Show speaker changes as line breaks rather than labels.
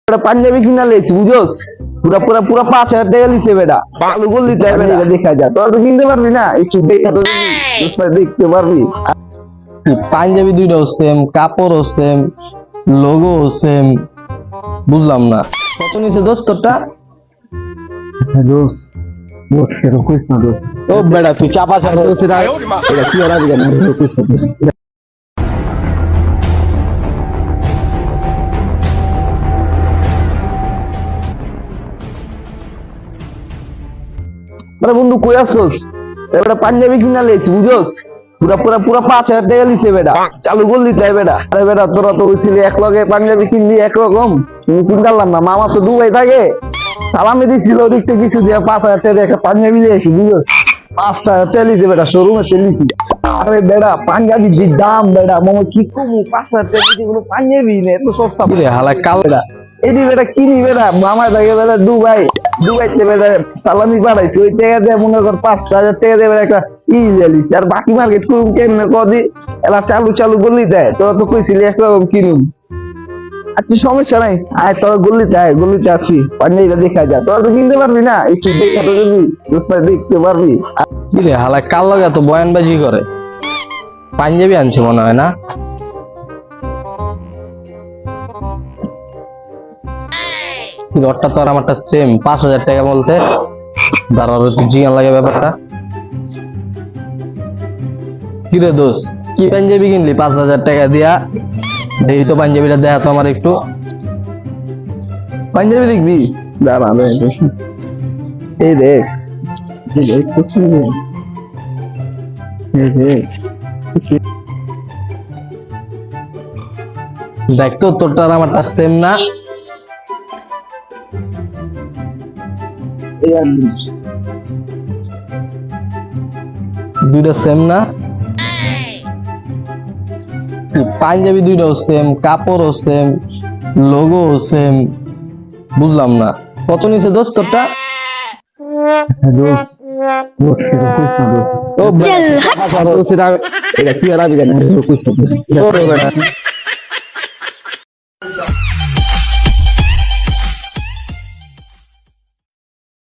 পাঞ্জাবি কিনা লেছি বুঝোস, পুরা পুরা পুরা 5,000 টাকা লিছে বেটা। চালু করলি তাই বেটা, দেখা যায় তোরা তো কিনতে পারবি না, একটু দেখা তো দেখতে পারবি।
পাঞ্জাবি দুইটাও সেম, কাপড়ও সেম, লোগো সেম, বুঝলাম না কত নিচে দোস্ত তোরটা? ও বেটা তুই চাপা ছাড়া
এটা কি আর আজকে না বন্ধু কই আসছস? এবারে পাঞ্জাবি কিনা লেছি বুঝোস, পুরা পুরা পুরা 5,000 টাকা লিছে বেটা। চালু করলি তাই বেটা। আরে বেটা তোরা তো ছিলি এক লগে পাঞ্জাবি কিনলি একরকম, তুমি কিনতাম না। মামা তো দুবাই থাকে, সালামে দিছিল দেখতে কিছু দিয়ে 5,000 টাকা দিয়ে একটা পাঞ্জাবি লিয়েছি বুঝোস। 5,000 টাকা লিছে বেটা, শোরুমে চলিছি। আরে বেটা পাঞ্জাবি যে দাম বেটা, মামা কি কমু 5,000 টাকা দিয়ে কোনো পাঞ্জাবি নেই, এত সস্তা
রে হালা কাল
বেটা। এটি বেটা কিনি বেটা, মামা থাকে বেটা দুবাইতে বেটা সালামি পাঠাইছে, ওই টাকা দিয়ে মনে কর 5,000 টাকা দিয়ে বেটা একটা লিছি। আর বাকি মার্কেট করুন কেমনে কদি এলা চালু চালু গল্লি দেয়, তোরা তো কইছিলি একরকম কিনুন। আচ্ছা সমস্যা নাই, আয় তোরা গল্লিতে আসছি, পাঞ্জাবিটা দেখা যায়। তোরা তো কিনতে পারবি না, একটু দেখা তো যদি দেখতে পারবি।
কি রে হালা কাল লগে তো বয়ানবাজি করে। পাঞ্জাবি আনছে মনে হয় না? রডটা তো আর আমারটা সেম, 5,000 টাকা বলতে। দাঁড়ার জিগান লাগে ব্যাপারটা। কি রে দোষ, কি পাঞ্জাবি কিনলি 5,000 টাকা দিয়া? দেখি তো পাঞ্জাবিটা দেখা তো আমার একটু।
পাঞ্জাবি দেখবি? দাঁড়া এই দেখ,
দেখ তো তোরটা আর আমারটা সেম না? দুইটা সেম না? পাঞ্জাবি দুইটাও সেম, কাপড়ও সেম, লোগো সেম, বুঝলাম না কত নিচে দোস্ত তোরটা?
এটা কি আর আজকে না